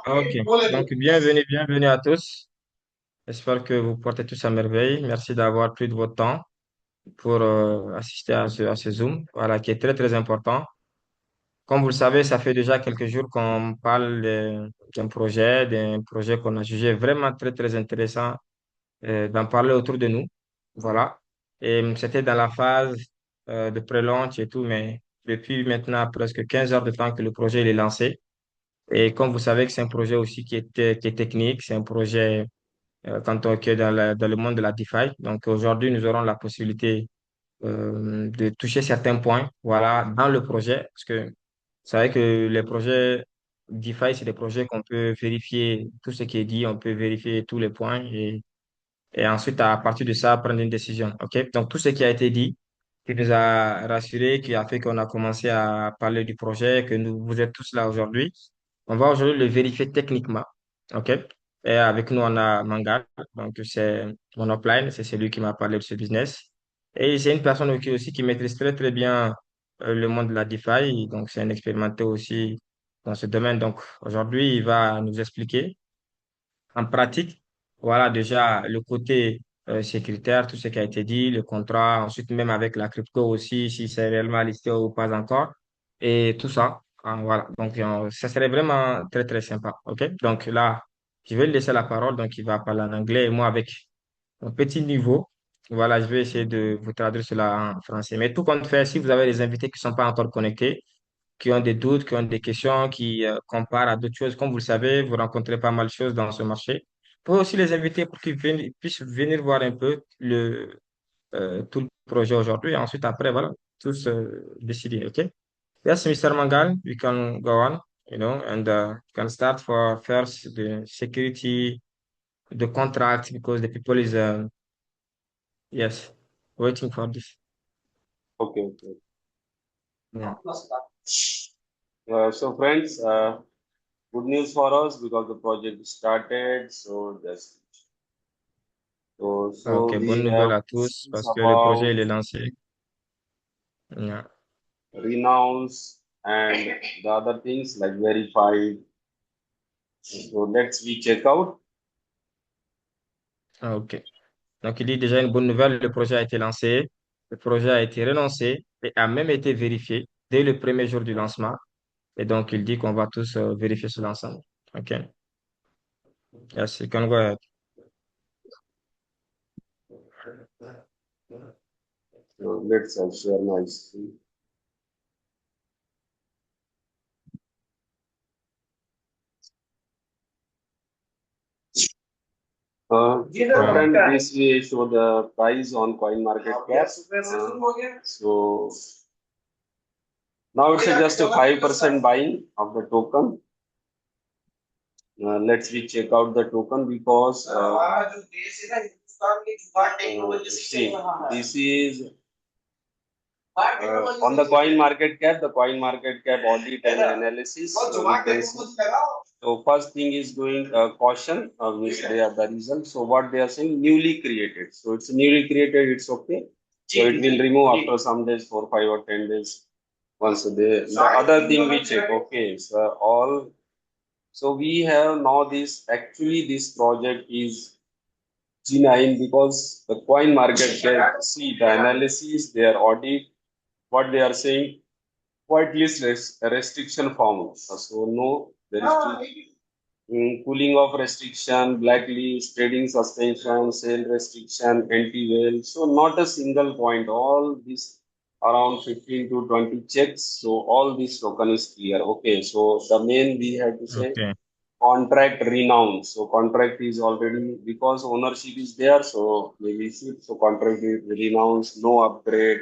Ok, donc bienvenue à tous. J'espère que vous portez tous à merveille. Merci d'avoir pris de votre temps pour assister à ce Zoom, voilà, qui est très très important. Comme vous le savez, ça fait déjà quelques jours qu'on parle d'un projet qu'on a jugé vraiment très très intéressant d'en parler autour de nous. Voilà. Et c'était dans la phase de pré-launch et tout, mais depuis maintenant presque 15 heures de temps que le projet il est lancé. Et comme vous savez que c'est un projet aussi qui est technique, c'est un projet qui est dans le monde de la DeFi. Donc aujourd'hui, nous aurons la possibilité de toucher certains points, voilà, dans le projet, parce que vous savez que les projets DeFi, c'est des projets qu'on peut vérifier tout ce qui est dit, on peut vérifier tous les points et ensuite, à partir de ça, prendre une décision. OK? Donc tout ce qui a été dit, qui nous a rassurés, qui a fait qu'on a commencé à parler du projet, que vous êtes tous là aujourd'hui. On va aujourd'hui le vérifier techniquement. OK? Et avec nous, on a Mangal. Donc, c'est mon upline. C'est celui qui m'a parlé de ce business. Et c'est une personne aussi qui maîtrise très, très bien le monde de la DeFi. Donc, c'est un expérimenté aussi dans ce domaine. Donc, aujourd'hui, il va nous expliquer en pratique, voilà déjà le côté sécuritaire, tout ce qui a été dit, le contrat, ensuite même avec la crypto aussi, si c'est réellement listé ou pas encore, et tout ça. Voilà, donc ça serait vraiment très très sympa. OK? Donc là, je vais lui laisser la parole, donc il va parler en anglais et moi avec un petit niveau. Voilà, je vais essayer de vous traduire cela en français. Mais tout compte fait, si vous avez des invités qui ne sont pas encore connectés, qui ont des doutes, qui ont des questions, qui comparent à d'autres choses. Comme vous le savez, vous rencontrez pas mal de choses dans ce marché. Vous pouvez aussi les inviter pour qu'ils puissent venir voir un peu tout le projet aujourd'hui. Et ensuite, après, voilà, tous décider. OK? Yes, Mr. Mangal, we can go on, and can start for first the security, the contract, because the people is, yes, waiting for this. Okay, okay. Yeah. So friends, good news for us because the project started. So OK, bonne we nouvelle have à tous questions parce que le projet, about il est lancé. Yeah. renounce and the other things like verified. So let's we check out. OK. Donc, il dit déjà une bonne nouvelle, le projet a été lancé, le projet a été relancé et a même été vérifié dès le premier jour du lancement. Et donc, il dit qu'on va tous vérifier cela ensemble. OK. Yes, you can go ahead. So let's share my screen. So Um, friend, this we show the price on coin market cap. So now it's just a 5% buying of the token. Let's we check out the token because see, this is on the coin market cap audit and analysis. So we can see. So first thing is doing caution, which they are the result. So what they are saying, newly created. So it's newly created, it's okay. So it will remove after some days, 4, 5 or 10 days. Once the other thing we check, okay, so all. So we have now this. Actually, this project is G9 because the coin market cap. See the analysis, their audit, what they are saying whitelist restriction found. So no, there is still cooling off restriction, blacklist, trading suspension, sale restriction, anti-whale. So not a single point. All this around 15 to 20 checks. So all this token is clear. Okay. So the main we have to say okay. contract renounce. So contract is already because ownership is there. So maybe so contract is renounced, no upgrade,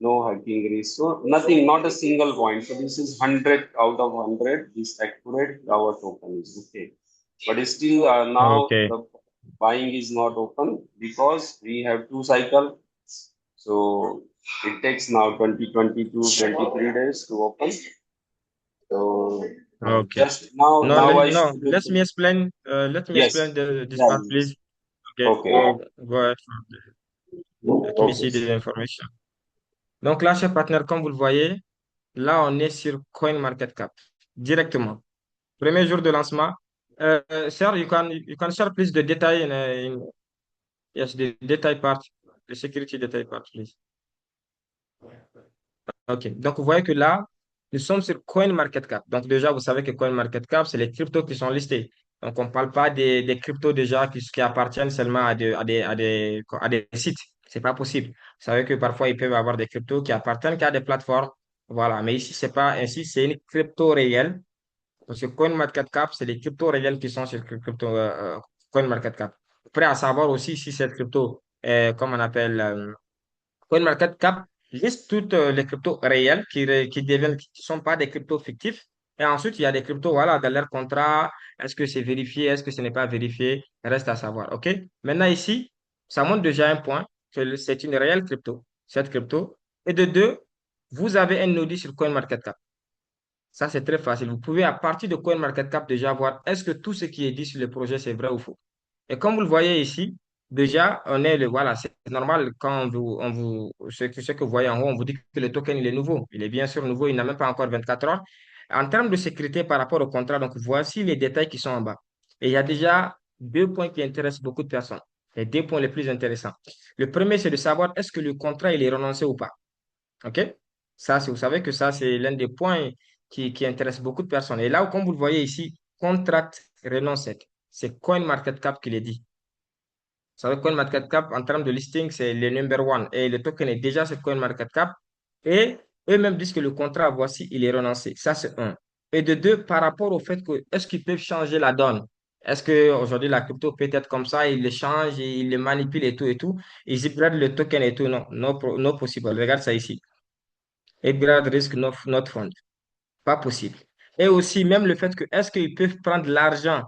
no hacking risk. So nothing, not a single point. So this is 100 out of 100. This accurate our token is okay. But it's still now Okay. the buying is not open because we have two cycle. So it takes now 2022 23 days to open. So Okay. just now I No, should do. let me explain Yes. this Yeah, part, yes. please. Okay, Okay. go ahead. Let me Okay. see the information. Donc là, chers partenaires, comme vous le voyez, Là, on est sur CoinMarketCap directement. Premier jour de lancement. Sir, you can share please the detail yes, the detail part, the security detail part, please. OK. Donc, vous voyez que là, nous sommes sur CoinMarketCap. Donc, déjà, vous savez que CoinMarketCap, c'est les cryptos qui sont listés. Donc, on ne parle pas des cryptos déjà qui appartiennent seulement à des sites. C'est pas possible. Vous savez que parfois, ils peuvent avoir des cryptos qui appartiennent qu'à des plateformes. Voilà. Mais ici, c'est pas ainsi. C'est une crypto réelle. Parce que CoinMarketCap, c'est les cryptos réels qui sont sur CoinMarketCap. Après, à savoir aussi si cette crypto est, comme on appelle, CoinMarketCap liste toutes les cryptos réels qui sont pas des cryptos fictifs. Et ensuite, il y a des cryptos, voilà, dans leur contrat. Est-ce que c'est vérifié? Est-ce que ce n'est pas vérifié? Reste à savoir. OK? Maintenant, ici, ça montre déjà un point que c'est une réelle crypto, cette crypto. Et de deux, vous avez un audit sur CoinMarketCap. Ça, c'est très facile. Vous pouvez, à partir de CoinMarketCap, déjà voir est-ce que tout ce qui est dit sur le projet, c'est vrai ou faux. Et comme vous le voyez ici, déjà, voilà, c'est normal quand ce que vous voyez en haut, on vous dit que le token, il est nouveau. Il est bien sûr nouveau, il n'a même pas encore 24 heures. En termes de sécurité par rapport au contrat, donc voici les détails qui sont en bas. Et il y a déjà deux points qui intéressent beaucoup de personnes. Les deux points les plus intéressants. Le premier, c'est de savoir est-ce que le contrat, il est renoncé ou pas. OK? Ça, vous savez que ça, c'est l'un des points qui intéresse beaucoup de personnes. Et là, comme vous le voyez ici, contract renonced. C'est CoinMarketCap qui le dit. Vous savez, CoinMarketCap, en termes de listing, c'est le number one. Et le token est déjà sur CoinMarketCap. Et eux-mêmes disent que le contrat, voici, il est renoncé. Ça, c'est un. Et de deux, par rapport au fait que, est-ce qu'ils peuvent changer la donne? Est-ce qu'aujourd'hui, la crypto peut être comme ça, ils le changent, ils le manipulent et tout et tout. Ils upgradent le token et tout. Non, no possible. Regarde ça ici. Upgrade risk not found. Pas possible. Et aussi, même le fait que, est-ce qu'ils peuvent prendre l'argent?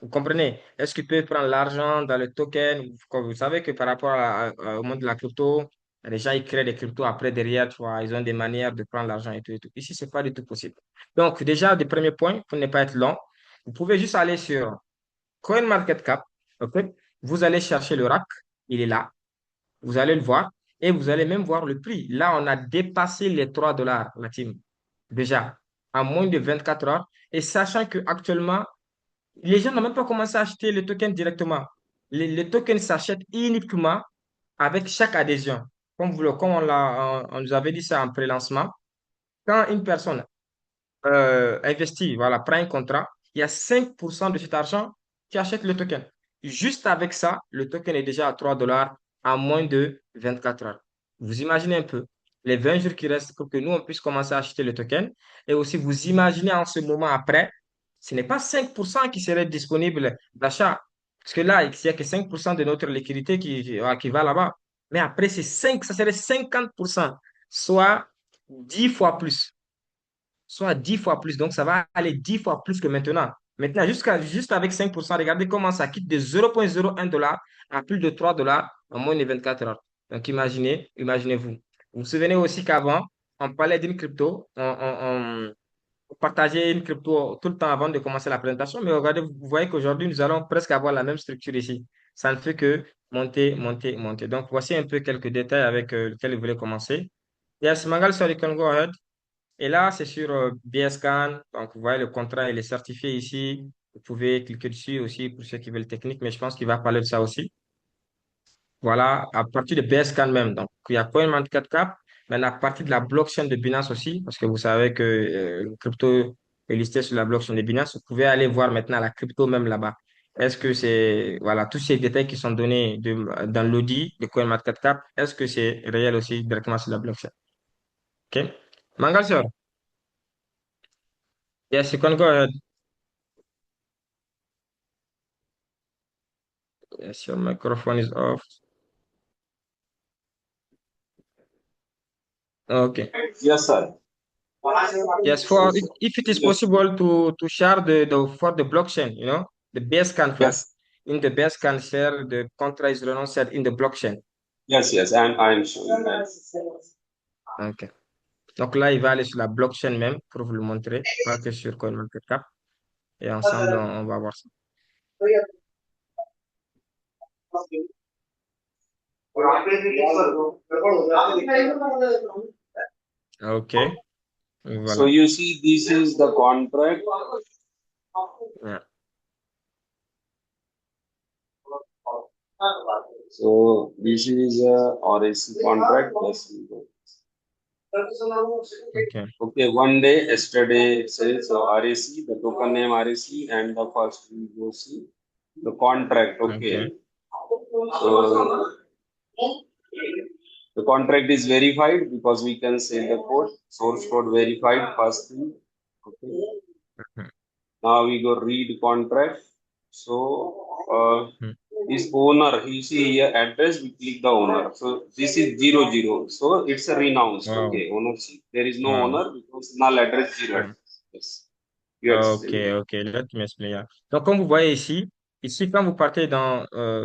Vous comprenez? Est-ce qu'ils peuvent prendre l'argent dans le token? Comme vous savez que par rapport au monde de la crypto, les gens, ils créent des cryptos après derrière, tu vois, ils ont des manières de prendre l'argent et tout et tout. Ici, c'est pas du tout possible. Donc, déjà, des premiers points, pour ne pas être long, vous pouvez juste aller sur CoinMarketCap, OK? Vous allez chercher le rack, il est là. Vous allez le voir et vous allez même voir le prix. Là, on a dépassé les 3 dollars, la team. Déjà, en moins de 24 heures. Et sachant qu'actuellement, les gens n'ont même pas commencé à acheter le token directement. Les tokens s'achètent uniquement avec chaque adhésion. Comme on nous avait dit ça en pré-lancement, quand une personne investit, voilà, prend un contrat, il y a 5% de cet argent qui achète le token. Juste avec ça, le token est déjà à 3 dollars en moins de 24 heures. Vous imaginez un peu les 20 jours qui restent pour que nous, on puisse commencer à acheter le token. Et aussi, vous imaginez en ce moment après, ce n'est pas 5% qui serait disponible d'achat. Parce que là, il n'y a que 5% de notre liquidité qui va là-bas. Mais après, ça serait 50%, soit 10 fois plus soit 10 fois plus. Donc, ça va aller 10 fois plus que maintenant. Maintenant, juste avec 5%, regardez comment ça quitte de 0,01 dollar à plus de 3 dollars en moins de 24 heures. Donc, imaginez-vous. Vous vous souvenez aussi qu'avant, on parlait d'une crypto, on partageait une crypto tout le temps avant de commencer la présentation, mais regardez, vous voyez qu'aujourd'hui, nous allons presque avoir la même structure ici. Ça ne fait que monter, monter, monter. Donc, voici un peu quelques détails avec lesquels vous voulez commencer. Yes, Mangal, sorry, you can go ahead. Et là, c'est sur BSCAN. Donc, vous voyez, le contrat, il est certifié ici. Vous pouvez cliquer dessus aussi pour ceux qui veulent technique, mais je pense qu'il va parler de ça aussi. Voilà, à partir de BSCAN même. Donc, il y a CoinMarketCap, mais à partir de la blockchain de Binance aussi, parce que vous savez que le crypto est listé sur la blockchain de Binance. Vous pouvez aller voir maintenant la crypto même là-bas. Est-ce que c'est, voilà, tous ces détails qui sont donnés dans l'audit de CoinMarketCap, est-ce que c'est réel aussi directement sur la blockchain? OK? Mangal, sir. Yes, you can go ahead. Yes, your microphone is off. Okay. Yes, sir. Yes, for if it is possible to share the for the blockchain, the base can first. Yes, In the base can share the contract is renounced in the blockchain. yes. I'm showing that. Ok. Donc là, il va aller sur la blockchain même pour vous le montrer, pas que sur CoinMarketCap. Et ensemble, on va voir ça. Ok. So Voilà. you see, this is the contract. Ouais. So this is a RAC contract. Yes, we go. OK. Okay, one day, yesterday it says RAC, the token name RAC, and the first we go see the contract. OK. Okay, so the contract is verified because we can say the code, source code verified, first thing. Okay, Mhm. now we go read contract. So Mhm. this owner, you see here address, we click the owner. So this is 00. So it's a renounced. Wow. Okay, ownership. There is no Wow. owner because null address zero Ouais. address. Yes. You Ok, explain. ok, let me explain. Yeah. Donc, comme vous voyez ici, quand vous partez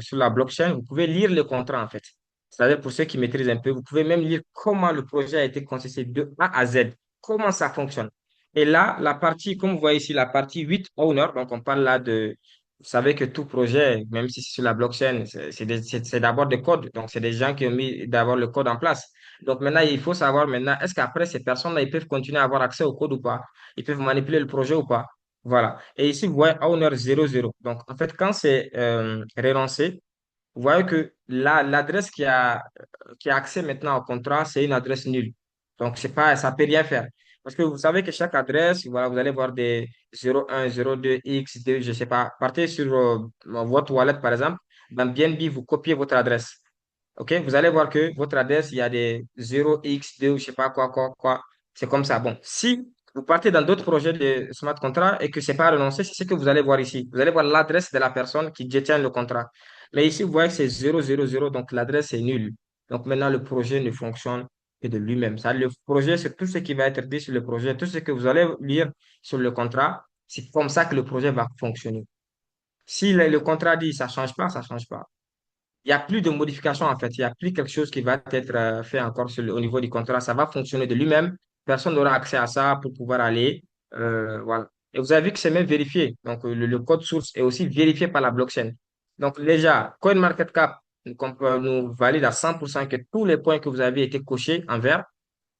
sur la blockchain, vous pouvez lire le contrat en fait. C'est-à-dire pour ceux qui maîtrisent un peu, vous pouvez même lire comment le projet a été conçu de A à Z, comment ça fonctionne. Et là, la partie, comme vous voyez ici, la partie 8 owner, donc on parle là de, vous savez que tout projet, même si c'est sur la blockchain, c'est d'abord des codes. Donc, c'est des gens qui ont mis d'abord le code en place. Donc maintenant, il faut savoir maintenant, est-ce qu'après, ces personnes-là, ils peuvent continuer à avoir accès au code ou pas? Ils peuvent manipuler le projet ou pas. Voilà. Et ici, vous voyez owner 00. Donc, en fait, quand c'est relancé, vous voyez que l'adresse qui a accès maintenant au contrat, c'est une adresse nulle. Donc, c'est pas, ça ne peut rien faire. Parce que vous savez que chaque adresse, voilà, vous allez voir des 01, 02, X2, je ne sais pas. Partez sur votre wallet, par exemple. Dans BNB, vous copiez votre adresse. OK? Vous allez voir que votre adresse, il y a des 0x2, je sais pas quoi, quoi, quoi. C'est comme ça. Bon, si vous partez dans d'autres projets de smart contract et que c'est pas renoncé, c'est ce que vous allez voir ici. Vous allez voir l'adresse de la personne qui détient le contrat. Mais ici, vous voyez que c'est 000, donc l'adresse est nulle. Donc maintenant, le projet ne fonctionne que de lui-même. Ça, le projet, c'est tout ce qui va être dit sur le projet, tout ce que vous allez lire sur le contrat. C'est comme ça que le projet va fonctionner. Si le contrat dit ça change pas, ça change pas. Il n'y a plus de modification en fait. Il n'y a plus quelque chose qui va être fait encore au niveau du contrat. Ça va fonctionner de lui-même. Personne n'aura accès à ça pour pouvoir aller. Voilà. Et vous avez vu que c'est même vérifié. Donc, le code source est aussi vérifié par la blockchain. Donc, déjà, CoinMarketCap nous valide à 100% que tous les points que vous avez été cochés en vert.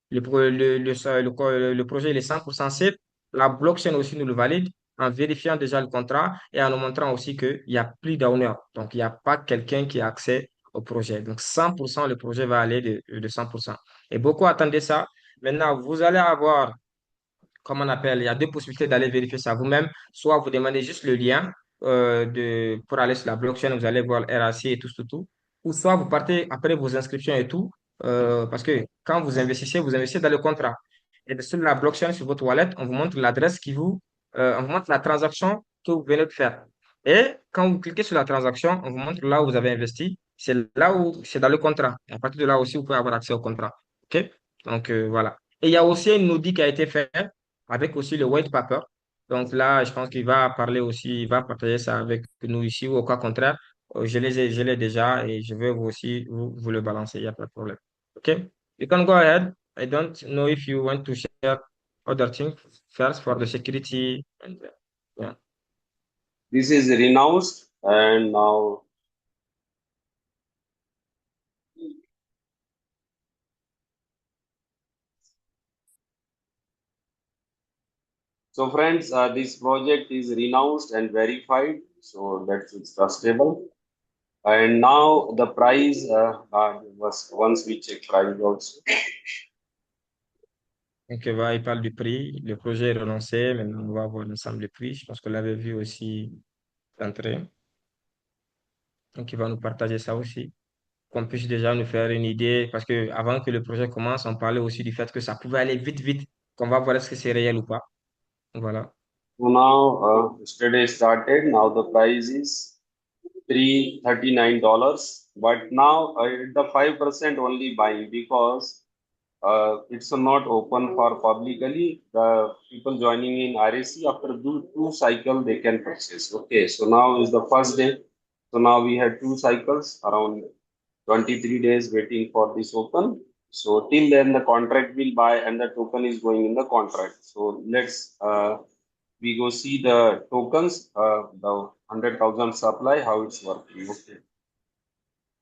Le projet il est 100% safe. La blockchain aussi nous le valide en vérifiant déjà le contrat et en nous montrant aussi qu'il n'y a plus d'owner. Donc, il n'y a pas quelqu'un qui a accès au projet. Donc, 100%, le projet va aller de 100%. Et beaucoup attendaient ça. Maintenant, vous allez avoir comme on appelle, il y a deux possibilités d'aller vérifier ça vous-même. Soit vous demandez juste le lien pour aller sur la blockchain, vous allez voir RAC et tout, tout, tout. Ou soit vous partez après vos inscriptions et tout, parce que quand vous investissez dans le contrat. Et sur la blockchain, sur votre wallet, on vous montre l'adresse on vous montre la transaction que vous venez de faire. Et quand vous cliquez sur la transaction, on vous montre là où vous avez investi. C'est là où c'est dans le contrat. Et à partir de là aussi, vous pouvez avoir accès au contrat. OK? Donc, voilà. Et il y a aussi une audit qui a été faite avec aussi le white paper. Donc là, je pense qu'il va parler aussi, il va partager ça avec nous ici ou au cas contraire. Je l'ai déjà et je vais vous aussi vous le balancer, il n'y a pas de problème. OK? You can go ahead. I don't know if you want to share other things first for the security. And, yeah. This is renounced and now. So friends, this project is renounced and verified, so that's it's trustable. And now the price was once we check price also. Donc, il parle du prix. Le projet est relancé. Maintenant, on va voir l'ensemble des prix. Je pense qu'on l'avait vu aussi d'entrée. Donc, il va nous partager ça aussi, qu'on puisse déjà nous faire une idée, parce que avant que le projet commence, on parlait aussi du fait que ça pouvait aller vite, vite, qu'on va voir est-ce que c'est réel ou pas. Voilà. So now yesterday started. Now the price is $339, but now the 5% only buying because it's not open for publicly. The people joining in RAC after two cycle they can purchase. Okay, so now is the first day. So now we had two cycles around 23 days waiting for this open. So till then the contract will buy and the token is going in the contract. So let's we go see the tokens, the 100,000 supply, how it's working. Okay.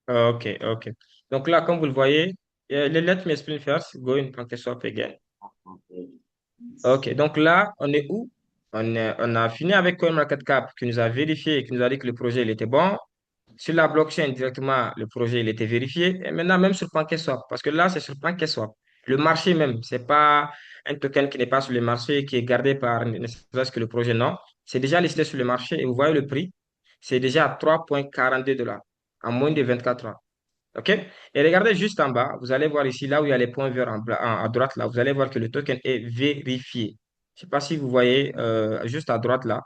OK, OK. Donc là, comme vous le voyez, let me explain first, go in PancakeSwap again. Okay. Ok, donc là, on est où? On a fini avec CoinMarketCap qui nous a vérifié, qui nous a dit que le projet il était bon. Sur la blockchain, directement, le projet il était vérifié. Et maintenant, même sur PancakeSwap, parce que là, c'est sur PancakeSwap. Le marché même, c'est pas un token qui n'est pas sur le marché, qui est gardé par ne serait-ce que le projet, non. C'est déjà listé sur le marché et vous voyez le prix. C'est déjà à 3,42 $ en moins de 24 heures. OK? Et regardez juste en bas, vous allez voir ici, là où il y a les points verts à droite, là, vous allez voir que le token est vérifié. Je ne sais pas si vous voyez juste à droite, là.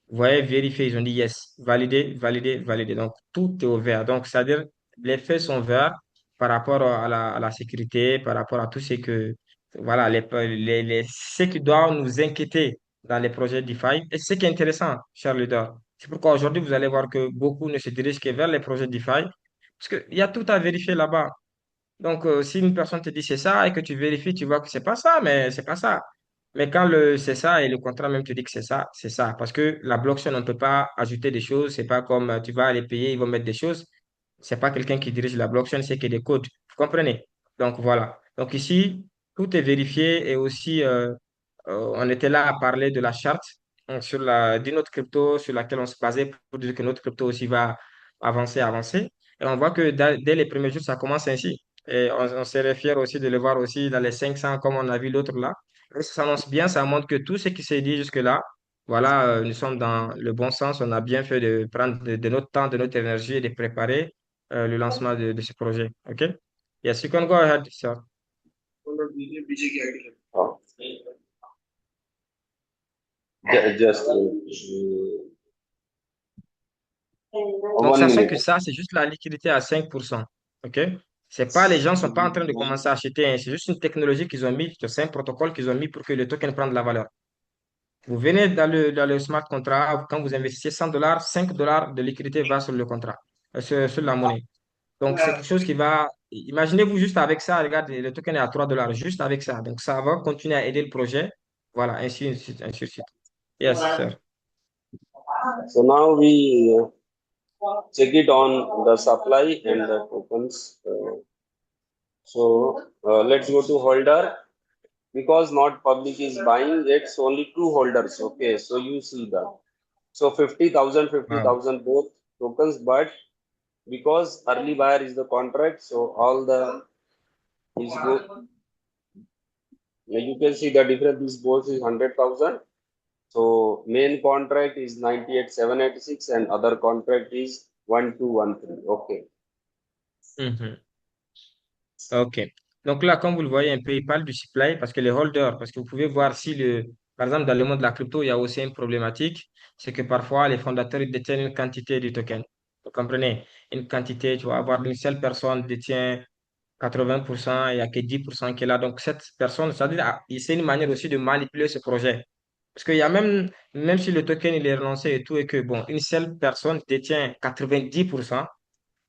Vous voyez, vérifier, ils ont dit yes, valider, valider, valider. Donc, tout est au vert. Donc, c'est-à-dire, les faits sont verts par rapport à la sécurité, par rapport à tout ce que, voilà, ce qui doit nous inquiéter dans les projets DeFi. Et c'est ce qui est intéressant, cher leader. C'est pourquoi aujourd'hui, vous allez voir que beaucoup ne se dirigent que vers les projets DeFi, parce qu'il y a tout à vérifier là-bas. Donc, si une personne te dit c'est ça et que tu vérifies, tu vois que c'est pas ça, mais c'est pas ça. Mais quand c'est ça et le contrat même te dit que c'est ça, c'est ça. Parce que la blockchain, on ne peut pas ajouter des choses. C'est pas comme tu vas aller payer, ils vont mettre des choses. C'est pas quelqu'un qui dirige la blockchain, c'est que des codes. Vous comprenez? Donc, voilà. Donc, ici, tout est vérifié et aussi, on était là à parler de la charte d'une autre crypto sur laquelle on se basait pour dire que notre crypto aussi va avancer, avancer. Et on voit que dès les premiers jours, ça commence ainsi. Et on serait fier aussi de le voir aussi dans les 500 comme on a vu l'autre là. Et ça s'annonce bien, ça montre que tout ce qui s'est dit jusque-là, voilà, nous sommes dans le bon sens. On a bien fait de prendre de notre temps, de notre énergie et de préparer le lancement de ce projet. OK? Yes, you can go ahead, sir. Oh, just Donc, one sachant minute. que ça, c'est juste la liquidité à 5%. OK? C'est pas, les gens ne sont pas en train de commencer à acheter, hein. C'est juste une technologie qu'ils ont mis, c'est un protocole qu'ils ont mis pour que le token prenne de la valeur. Vous venez dans le smart contract, quand vous investissez 100 dollars, 5 dollars de liquidité va sur le contrat, sur la monnaie. Donc, c'est quelque chose qui va. Imaginez-vous juste avec ça, regardez, le token est à 3 dollars, juste avec ça. Donc, ça va continuer à aider le projet. Voilà, ainsi de suite, ainsi de suite. Yes, sir. So now we check it on the supply and the tokens. So let's go to holder because not public is buying. It's only two holders. Okay, so you see that. So 50,000, fifty Wow. thousand both tokens, but because early buyer is the contract, so all the is go. You can see the difference. This both is 100,000. So main contract is 98,786 and other contract is 1213. Okay. Mhm. OK. Donc là, comme vous le voyez un peu, il parle du supply parce que les holders, parce que vous pouvez voir si par exemple, dans le monde de la crypto, il y a aussi une problématique, c'est que parfois, les fondateurs ils détiennent une quantité du token. Vous comprenez? Une quantité, tu vas avoir une seule personne détient 80%, il n'y a que 10% qui est là. Donc, cette personne, c'est-à-dire, c'est une manière aussi de manipuler ce projet. Parce qu'il y a même si le token il est relancé et tout, et que, bon, une seule personne détient 90%.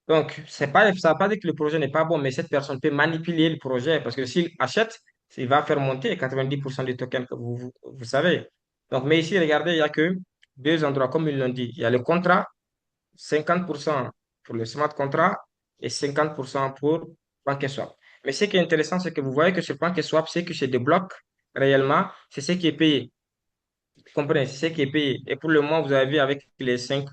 Donc, ça ne veut pas dire que le projet n'est pas bon, mais cette personne peut manipuler le projet parce que s'il achète, il va faire monter 90% des tokens que vous savez. Donc, mais ici, regardez, il n'y a que deux endroits, comme ils l'ont dit. Il y a le contrat, 50% pour le smart contract et 50% pour PancakeSwap. Mais ce qui est intéressant, c'est que vous voyez que sur PancakeSwap, ce qui se débloque réellement, c'est ce qui est payé. Vous comprenez, c'est ce qui est payé. Et pour le moment, vous avez vu avec les 5%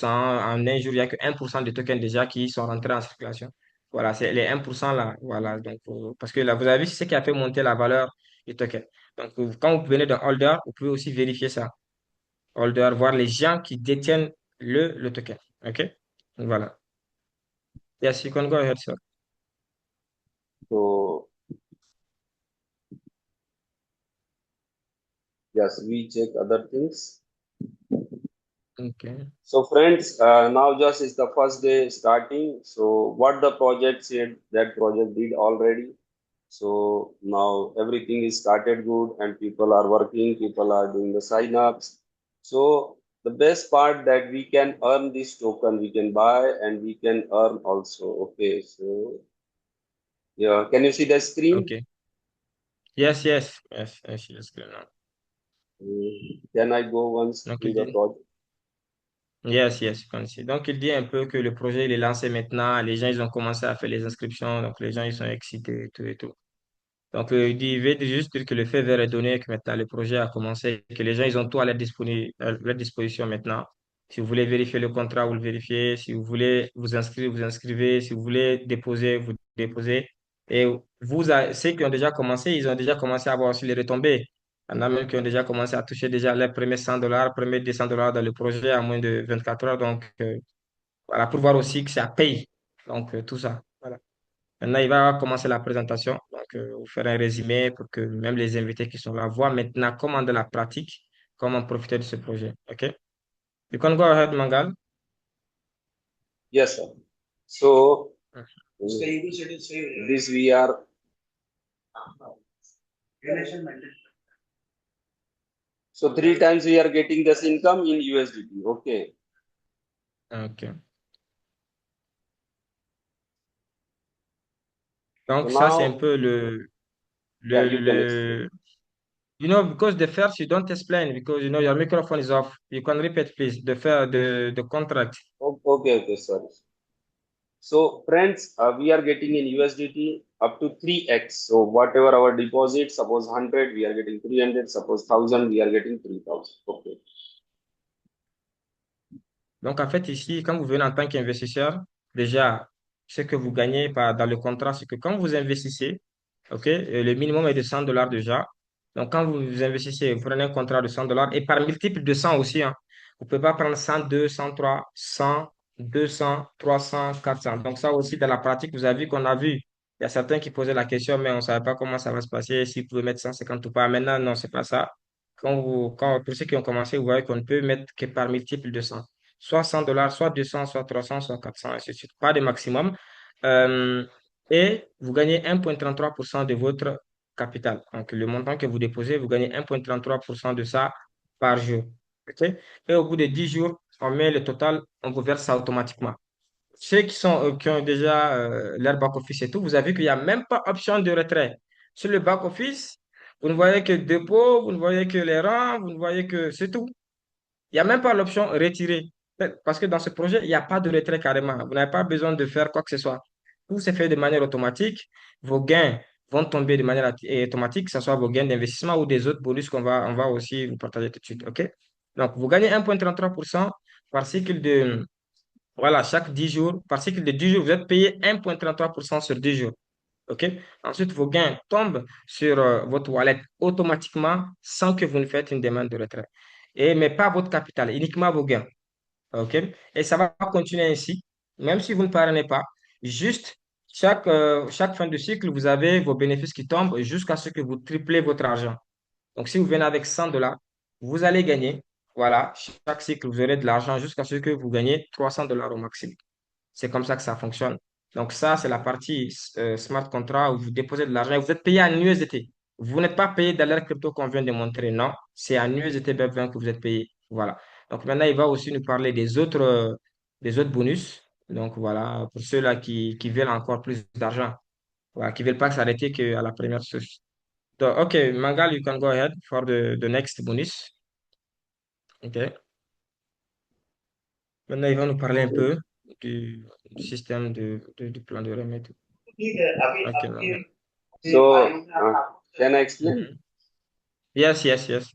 en un jour, il n'y a que 1% de tokens déjà qui sont rentrés en circulation. Voilà, c'est les 1% là. Voilà, donc, parce que là, vous avez vu, c'est ce qui a fait monter la valeur du token. Donc, quand vous venez d'un holder, vous pouvez aussi vérifier ça. Holder, voir les gens qui détiennent le token. OK? Donc, voilà. Yes, you can go ahead, sir. So yes, we check other things. Okay. So friends, now just is the first day starting. So what the project said, that project did already. So now everything is started good and people are working, people are doing the sign-ups. So the best part that we can earn this token, we can buy and we can earn also. Okay, so yeah, can you see the screen? Okay. Yes, yes, yes, yes, yes, clear now. Can I go once Donc, through il the dit, project? yes, yes, you can see. Donc, il dit un peu que le projet, il est lancé maintenant. Les gens, ils ont commencé à faire les inscriptions. Donc, les gens, ils sont excités et tout et tout. Donc, il veut juste dire que le fait vert est donné, que maintenant le projet a commencé, que les gens, ils ont tout à leur disposition maintenant. Si vous voulez vérifier le contrat, vous le vérifiez. Si vous voulez vous inscrire, vous inscrivez. Si vous voulez déposer, vous déposez. Et ceux qui ont déjà commencé, ils ont déjà commencé à avoir aussi les retombées. Il y en a même qui ont déjà commencé à toucher déjà les premiers $100, premiers $200 dans le projet en moins de 24 heures. Donc, voilà, pour voir aussi que ça paye. Donc, tout ça. Voilà. Maintenant, il va commencer la présentation. Donc, vous faire un résumé pour que même les invités qui sont là voient maintenant comment de la pratique, comment profiter de ce projet. OK? You can go ahead, Mangal. Yes, sir. So this we are. So three times we are getting this income in USDT. Okay. OK. So Donc, ça, c'est un now, peu yeah, le, you can explain. le, because the first you don't explain because, your microphone is off. You can repeat, please, the contract. Okay, okay, sorry. So friends, we are getting in USDT up to 3x. So whatever our deposit, suppose 100, we are getting 300. Suppose 1000, we are getting 3000. Okay. Donc, en fait, ici, quand vous venez en tant qu'investisseur, déjà, ce que vous gagnez dans le contrat, c'est que quand vous investissez, OK, le minimum est de $100 déjà. Donc, quand vous investissez, vous prenez un contrat de $100 et par multiple de 100 aussi, hein. Vous ne pouvez pas prendre 102, 103, 100, 200, 300, 400. Donc, ça aussi, dans la pratique, vous avez vu qu'on a vu. Il y a certains qui posaient la question, mais on ne savait pas comment ça va se passer, s'ils pouvaient mettre 150 ou pas. Maintenant, non, c'est pas ça. Pour ceux qui ont commencé, vous voyez qu'on ne peut mettre que par multiple de 100 soit $100, soit 200, soit 300, soit 400, ainsi de suite. Pas de maximum. Euh, et vous gagnez 1,33% de votre capital. Donc, le montant que vous déposez, vous gagnez 1,33% de ça par jour. OK? Et au bout de 10 jours, on met le total, on vous verse ça automatiquement. Ceux qui ont déjà leur back-office et tout, vous avez vu qu'il n'y a même pas option de retrait. Sur le back-office, vous ne voyez que dépôt, vous ne voyez que les rangs, vous ne voyez que c'est tout. Il n'y a même pas l'option retirer. Parce que dans ce projet, il n'y a pas de retrait carrément. Vous n'avez pas besoin de faire quoi que ce soit. Tout se fait de manière automatique. Vos gains vont tomber de manière automatique, que ce soit vos gains d'investissement ou des autres bonus on va aussi vous partager tout de suite. OK? Donc, vous gagnez 1,33% par cycle de, voilà, chaque 10 jours. Par cycle de 10 jours, vous êtes payé 1,33% sur 10 jours. OK? Ensuite, vos gains tombent sur votre wallet automatiquement sans que vous ne faites une demande de retrait. Mais pas votre capital, uniquement vos gains. OK? Et ça va continuer ainsi, même si vous ne parvenez pas. Juste, chaque fin de cycle, vous avez vos bénéfices qui tombent jusqu'à ce que vous triplez votre argent. Donc, si vous venez avec $100, vous allez gagner, voilà, chaque cycle, vous aurez de l'argent jusqu'à ce que vous gagnez $300 au maximum. C'est comme ça que ça fonctionne. Donc ça, c'est la partie smart contract où vous déposez de l'argent et vous êtes payé en USDT. Vous n'êtes pas payé dans l'air crypto qu'on vient de montrer, non. C'est en USDT BEP20 que vous êtes payé. Voilà. Donc maintenant, il va aussi nous parler des autres bonus. Donc voilà, pour ceux-là qui veulent encore plus d'argent, voilà, qui ne veulent pas s'arrêter qu'à la première source. Donc, OK, Mangal, you can go ahead for the next bonus. OK. Maintenant, il va nous parler un peu du système du plan de remède. OK, Mangal. So can I explain? Mhm. Yes, yes, yes.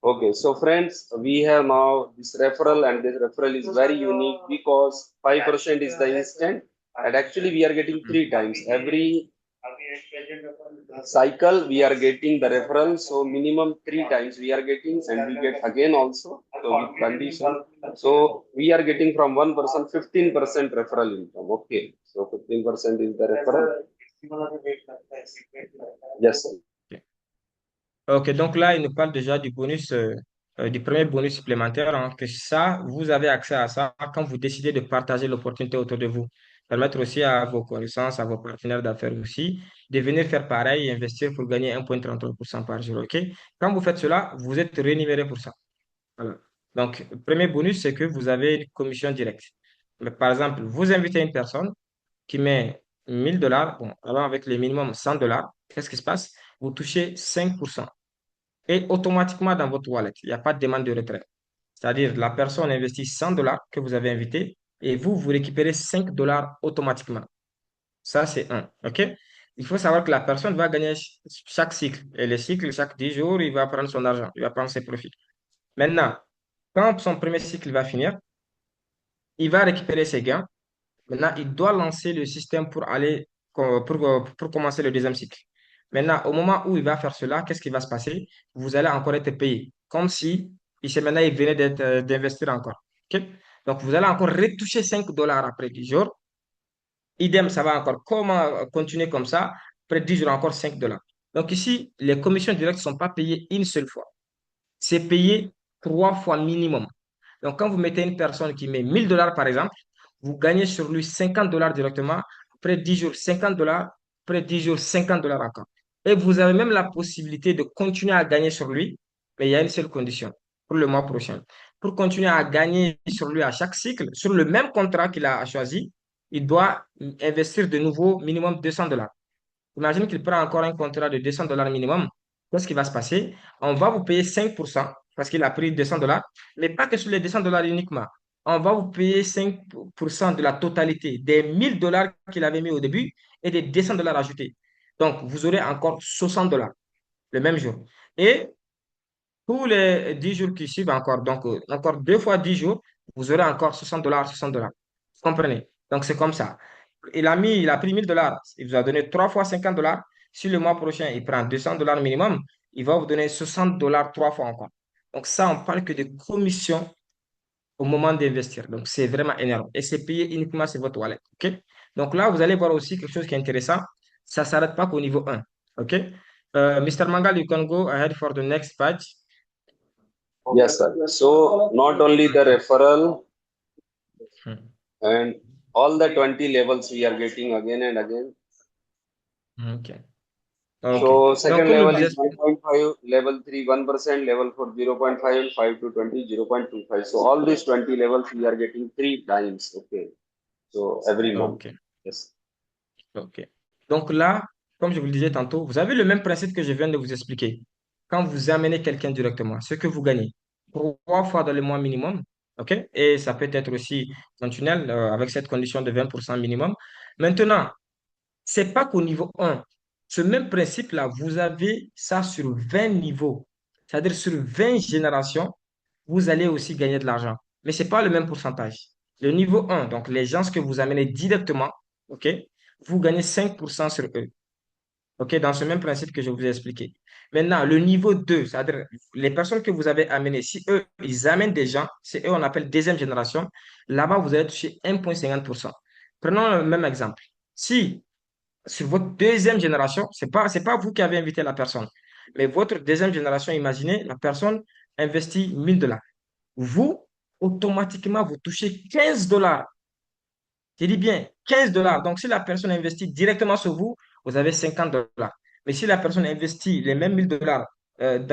Okay, so friends, we have now this referral, and this referral is very unique because 5% is the instant, and actually we are getting Mhm. three times every cycle. We are getting the referral, so minimum three times we are getting, and we get again also. So with condition, so we are getting from one person 15% referral income. Okay, so 15% is the referral. Yes, sir. OK. OK, donc là, il nous parle déjà du bonus, du premier bonus supplémentaire, hein, que ça, vous avez accès à ça quand vous décidez de partager l'opportunité autour de vous. Permettre aussi à vos connaissances, à vos partenaires d'affaires aussi, de venir faire pareil et investir pour gagner 1,33% par jour. OK? Quand vous faites cela, vous êtes rémunéré pour ça. Voilà. Donc, le premier bonus, c'est que vous avez une commission directe. Mais par exemple, vous invitez une personne qui met $1,000, bon, alors avec le minimum $100, qu'est-ce qui se passe? Vous touchez 5% et automatiquement dans votre wallet. Il n'y a pas de demande de retrait. C'est-à-dire, la personne investit $100 que vous avez invité et vous, vous récupérez $5 automatiquement. Ça, c'est un. OK? Il faut savoir que la personne va gagner chaque cycle. Et les cycles, chaque 10 jours, il va prendre son argent, il va prendre ses profits. Maintenant, quand son premier cycle va finir, il va récupérer ses gains. Maintenant, il doit lancer le système pour aller, pour commencer le deuxième cycle. Maintenant, au moment où il va faire cela, qu'est-ce qui va se passer? Vous allez encore être payé, comme si il sait maintenant il venait d'investir encore. OK? Donc, vous allez encore retoucher 5 dollars après 10 jours. Idem, ça va encore continuer comme ça. Après 10 jours, encore 5 dollars. Donc ici, les commissions directes ne sont pas payées une seule fois. C'est payé 3 fois minimum. Donc, quand vous mettez une personne qui met 1000 dollars, par exemple, vous gagnez sur lui 50 dollars directement. Après 10 jours, 50 dollars. Après 10 jours, 50 dollars encore. Et vous avez même la possibilité de continuer à gagner sur lui, mais il y a une seule condition pour le mois prochain. Pour continuer à gagner sur lui à chaque cycle, sur le même contrat qu'il a choisi, il doit investir de nouveau minimum 200 dollars. Imagine qu'il prend encore un contrat de 200 dollars minimum. Qu'est-ce qui va se passer? On va vous payer 5% parce qu'il a pris 200 dollars, mais pas que sur les 200 dollars uniquement. On va vous payer 5% de la totalité des 1000 dollars qu'il avait mis au début et des 200 dollars ajoutés. Donc, vous aurez encore 60 dollars le même jour. Et tous les 10 jours qui suivent encore, donc encore 2 fois 10 jours, vous aurez encore 60 dollars, 60 dollars. Vous comprenez? Donc c'est comme ça. Il a pris 1000 dollars, il vous a donné 3 fois 50 dollars. Si le mois prochain, il prend 200 dollars minimum, il va vous donner 60 dollars 3 fois encore. Donc ça, on parle que de commission au moment d'investir. Donc c'est vraiment énorme. Et c'est payé uniquement sur votre wallet. OK? Donc là, vous allez voir aussi quelque chose qui est intéressant. Ça ne s'arrête pas qu'au niveau 1. OK? Mr. Mangal, you can go ahead for the next page. Yes, sir. So not only the referral Hmm. and all the 20 levels we are getting again and again. OK. OK. So Donc, second comme je vous level disais, is 1.5, level 3 1%, level 4 0.5, and 5 to 20 0.25. So all these 20 levels we are getting 3 times. Okay. So every month. OK. Yes. OK. Donc là, comme je vous le disais tantôt, vous avez le même principe que je viens de vous expliquer. Quand vous amenez quelqu'un directement, ce que vous gagnez, 3 fois dans le mois minimum, OK? Et ça peut être aussi continuel avec cette condition de 20% minimum. Maintenant, c'est pas qu'au niveau 1. Ce même principe-là, vous avez ça sur 20 niveaux. C'est-à-dire sur 20 générations, vous allez aussi gagner de l'argent. Mais ce n'est pas le même pourcentage. Le niveau 1, donc les gens que vous amenez directement, OK, vous gagnez 5% sur eux. OK, dans ce même principe que je vous ai expliqué. Maintenant, le niveau 2, c'est-à-dire les personnes que vous avez amenées, si eux, ils amènent des gens, c'est eux, on appelle deuxième génération, là-bas, vous allez toucher 1,50%. Prenons le même exemple. Si sur votre deuxième génération, c'est pas vous qui avez invité la personne, mais votre deuxième génération, imaginez, la personne investit 1000 dollars. Vous, automatiquement, vous touchez 15 dollars. Je dis bien 15 dollars. Donc, si la personne investit directement sur vous, vous avez 50 dollars. Mais si la personne investit les mêmes 1000 dollars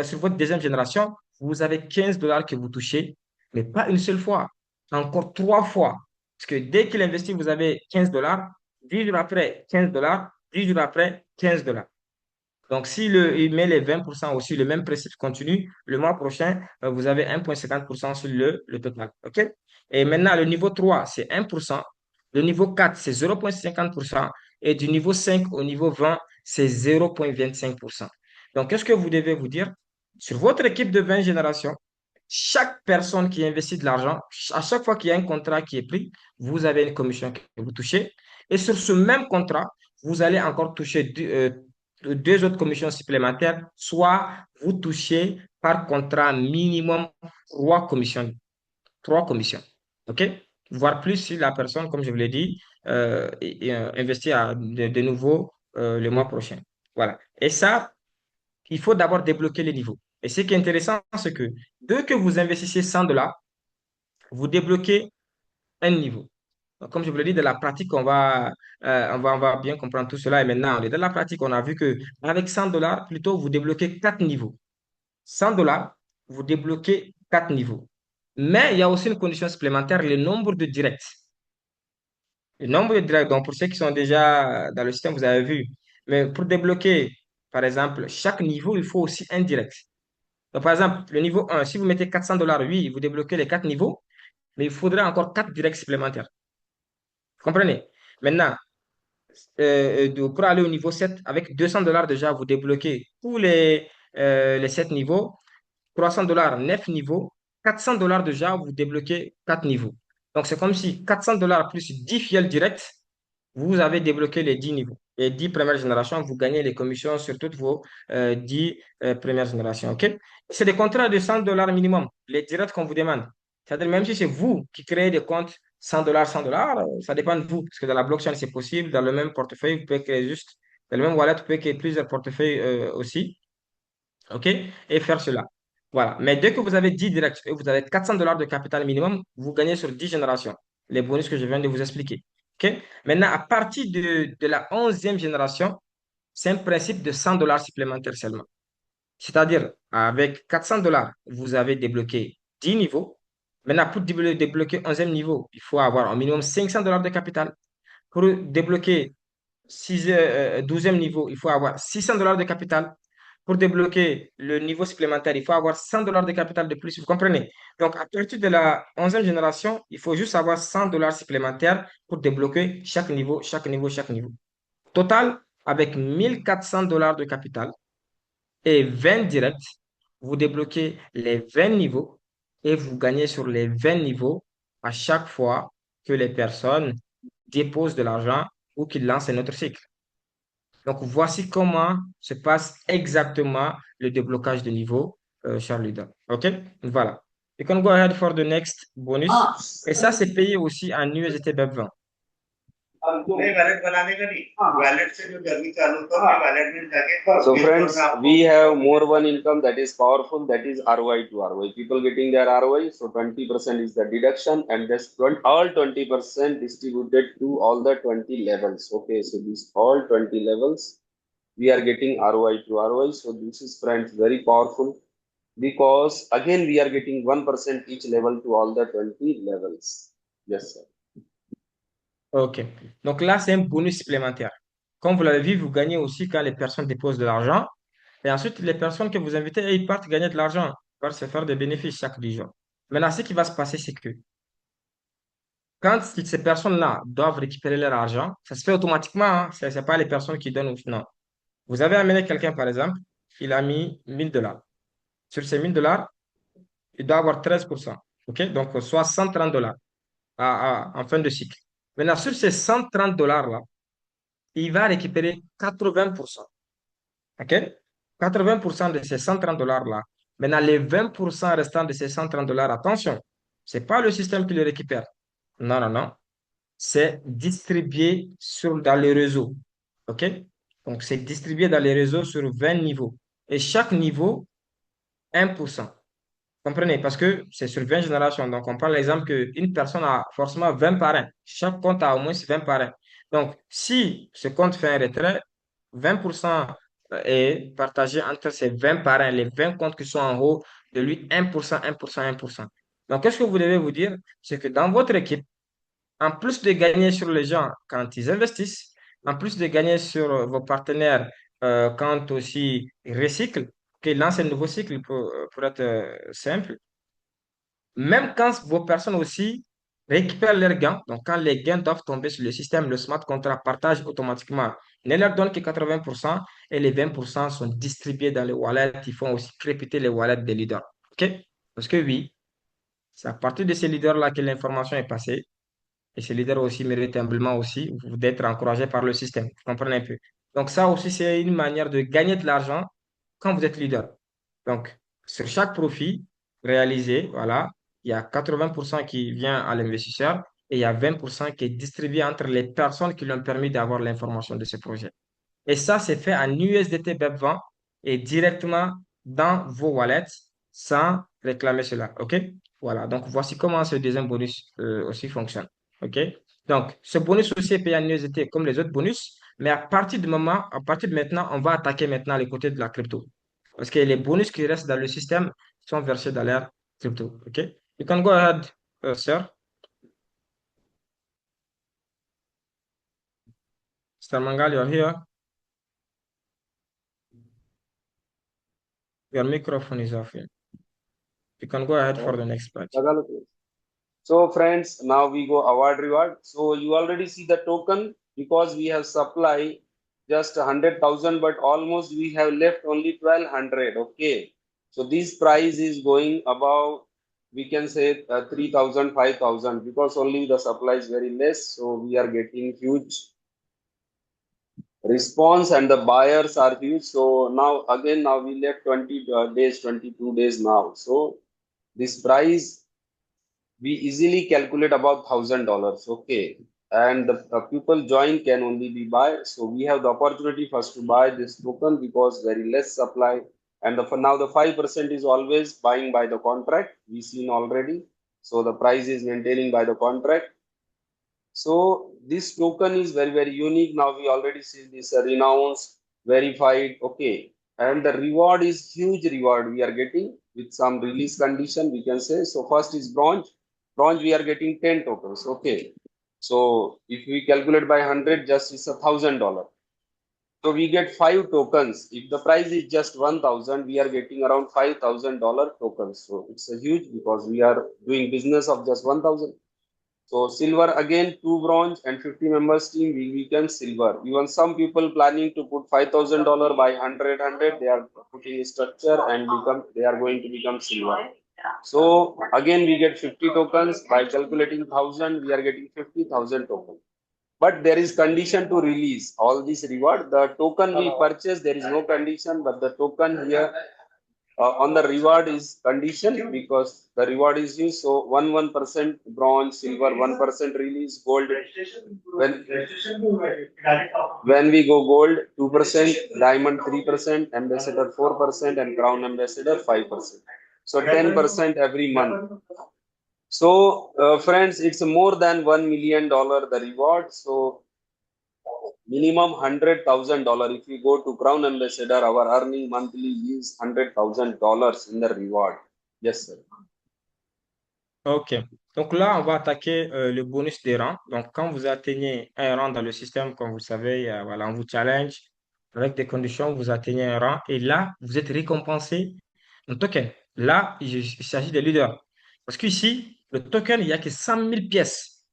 sur votre deuxième génération, vous avez 15 dollars que vous touchez, mais pas une seule fois, encore 3 fois. Parce que dès qu'il investit, vous avez 15 dollars. 10 jours après, 15 dollars. 10 jours après, 15 dollars. Donc, si il met les 20% aussi, le même principe continue, le mois prochain, vous avez 1,50% sur le total. OK? Et maintenant, le niveau 3 c'est 1%. Le niveau 4 c'est 0,50%. Et du niveau 5 au niveau 20, c'est 0,25%. Donc, qu'est-ce que vous devez vous dire? Sur votre équipe de 20 générations, chaque personne qui investit de l'argent, à chaque fois qu'il y a un contrat qui est pris, vous avez une commission que vous touchez. Et sur ce même contrat, vous allez encore toucher deux autres commissions supplémentaires, soit vous touchez par contrat minimum 3 commissions. 3 commissions. OK? Voire plus si la personne, comme je vous l'ai dit, investit de nouveau le mois prochain. Voilà. Et ça, il faut d'abord débloquer les niveaux. Et ce qui est intéressant, c'est que dès que vous investissez 100 dollars, vous débloquez un niveau. Donc, comme je vous l'ai dit, de la pratique, on va bien comprendre tout cela. Et maintenant, on est dans la pratique. On a vu que avec 100 dollars, plutôt, vous débloquez 4 niveaux. 100 dollars, vous débloquez 4 niveaux. Mais il y a aussi une condition supplémentaire, le nombre de directs. Le nombre de directs, donc pour ceux qui sont déjà dans le système, vous avez vu. Mais pour débloquer, par exemple, chaque niveau, il faut aussi un direct. Donc, par exemple, le niveau 1, si vous mettez 400 dollars, oui, vous débloquez les 4 niveaux, mais il faudrait encore 4 directs supplémentaires. Vous comprenez? Maintenant, pour aller au niveau 7, avec $200 déjà, vous débloquez tous les 7 niveaux. $300, 9 niveaux. $400 déjà, vous débloquez 4 niveaux. Donc, c'est comme si $400 plus 10 fiels directs, vous avez débloqué les 10 niveaux. Les 10 premières générations, vous gagnez les commissions sur toutes vos 10 premières générations. OK? C'est des contrats de $100 minimum, les directs qu'on vous demande. C'est-à-dire, même si c'est vous qui créez des comptes $100, $100, ça dépend de vous. Parce que dans la blockchain, c'est possible. Dans le même portefeuille, vous pouvez créer juste, dans le même wallet, vous pouvez créer plusieurs portefeuilles aussi. OK? Et faire cela. Voilà. Mais dès que vous avez 10 directs et vous avez $400 de capital minimum, vous gagnez sur 10 générations. Les bonus que je viens de vous expliquer. OK? Maintenant, à partir de la 11e génération, c'est un principe de $100 supplémentaires seulement. C'est-à-dire, avec $400, vous avez débloqué 10 niveaux. Maintenant, pour débloquer 11e niveau, il faut avoir au minimum $500 de capital. Pour débloquer 12e niveau, il faut avoir $600 de capital. Pour débloquer le niveau supplémentaire, il faut avoir $100 de capital de plus. Vous comprenez? Donc, à partir de la 11e génération, il faut juste avoir $100 supplémentaires pour débloquer chaque niveau, chaque niveau, chaque niveau. Total, avec $1 400 de capital et 20 directs, vous débloquez les 20 niveaux et vous gagnez sur les 20 niveaux à chaque fois que les personnes déposent de l'argent ou qu'ils lancent un autre cycle. Donc, voici comment se passe exactement le déblocage de niveau, cher leader. OK? Voilà. You can go ahead for the next bonus. Et ça, c'est payé aussi en USDT BEP20. नहीं वैलेट बनाने का नहीं वैलेट से जो जर्नी चालू होता है वैलेट में जाके so friends we have more one income that is powerful that is ROI to ROI people getting their ROI so 20% is the deduction and this all 20% distributed to all the 20 levels okay so these all 20 levels we are getting ROI to ROI so this is friends very powerful because again we are getting 1% each level to all the 20 levels yes sir. OK. Donc là, c'est un bonus supplémentaire. Comme vous l'avez vu, vous gagnez aussi quand les personnes déposent de l'argent. Et ensuite, les personnes que vous invitez, ils partent gagner de l'argent. Ils partent se faire des bénéfices chaque 10 jours. Maintenant, ce qui va se passer, c'est que quand ces personnes-là doivent récupérer leur argent, ça se fait automatiquement. Hein. Ce n'est pas les personnes qui donnent. Non. Vous avez amené quelqu'un, par exemple, il a mis $1 000. Sur ces $1 000, il doit avoir 13%. OK? Donc, soit $130 en fin de cycle. Maintenant, sur ces $130-là, il va récupérer 80%. OK? 80% de ces $130-là. Maintenant, les 20% restants de ces $130, attention, ce n'est pas le système qui le récupère. Non, non, non. C'est distribué dans les réseaux. OK? Donc, c'est distribué dans les réseaux sur 20 niveaux. Et chaque niveau, 1%. Comprenez? Parce que c'est sur 20 générations. Donc, on prend l'exemple qu'une personne a forcément 20 parrains. Chaque compte a au moins 20 parrains. Donc, si ce compte fait un retrait, 20% est partagé entre ces 20 parrains, les 20 comptes qui sont en haut de lui, 1%, 1%, 1%. Donc, qu'est-ce que vous devez vous dire? C'est que dans votre équipe, en plus de gagner sur les gens quand ils investissent, en plus de gagner sur vos partenaires quand aussi ils recyclent, qu'ils lancent un nouveau cycle pour être simple, même quand vos personnes aussi récupèrent leurs gains, donc quand les gains doivent tomber sur le système, le smart contract partage automatiquement, ne leur donne que 80% et les 20% sont distribués dans les wallets. Ils font aussi crépiter les wallets des leaders. OK? Parce que oui, c'est à partir de ces leaders-là que l'information est passée. Et ces leaders aussi méritent humblement aussi d'être encouragés par le système. Vous comprenez un peu. Donc ça aussi, c'est une manière de gagner de l'argent quand vous êtes leader. Donc, sur chaque profit réalisé, voilà, il y a 80% qui vient à l'investisseur et il y a 20% qui est distribué entre les personnes qui lui ont permis d'avoir l'information de ce projet. Et ça, c'est fait en USDT BEP20 et directement dans vos wallets sans réclamer cela. OK? Voilà. Donc, voici comment ce deuxième bonus aussi fonctionne. OK? Donc, ce bonus aussi est payé en USDT comme les autres bonus, mais à partir de maintenant, on va attaquer maintenant les côtés de la crypto. Parce que les bonus qui restent dans le système sont versés dans l'air crypto. OK? You can go ahead, sir. Mr. Mangal, you're here. Your microphone is off. Yeah. You can go ahead for the next batch. So friends, now we go award reward. So you already see the token. because we have supply just 100,000, but almost we have left only 1,200. Okay. So this price is going above, we can say 3,000, because only the supply is very less. So we are getting huge response and the buyers are huge. So now again, now we left 20 days, 22 days now. So this price we easily calculate about $1,000. Okay, and the people join can only be buy. So we have the opportunity first to buy this token because very less supply, and for now the 5% is always buying by the contract. We seen already. So the price is maintaining by the contract. So this token is very unique. Now we already see this renounced, verified. Okay, and the reward is huge reward we are getting with some release condition. We can say so. First is bronze. Bronze we are getting 10 tokens. Okay, so if we calculate by 100, just it's $1,000. So we get 5 tokens. If the price is just 1,000, we are getting around $5,000 tokens. So it's a huge because we are doing business of just 1,000. So silver again, 2 bronze and 50 members team, we become silver. Even some people planning to put $5,000 by 100, they are putting a structure and they are going to become silver. So again, we get 50 tokens by calculating 1,000, we are getting 50,000 tokens. But there is condition to release all this reward. The token we purchase, there is no condition, but the token here on the reward is condition because the reward is used. So 1% bronze, silver 1% release, gold. When when we go gold 2%, diamond 3%, ambassador 4%, and crown ambassador 5%. So 10% every month. So friends, it's more than $1 million the reward. So minimum $100,000. If we go to Crown Ambassador, our earning monthly is $100,000 in the reward. Yes, sir. Ok. Donc là, on va attaquer le bonus des rangs. Donc, quand vous atteignez un rang dans le système, comme vous le savez, voilà, on vous challenge avec des conditions, vous atteignez un rang et là, vous êtes récompensé en token. Là, il s'agit des leaders. Parce qu'ici, le token, il n'y a que 100 000 pièces.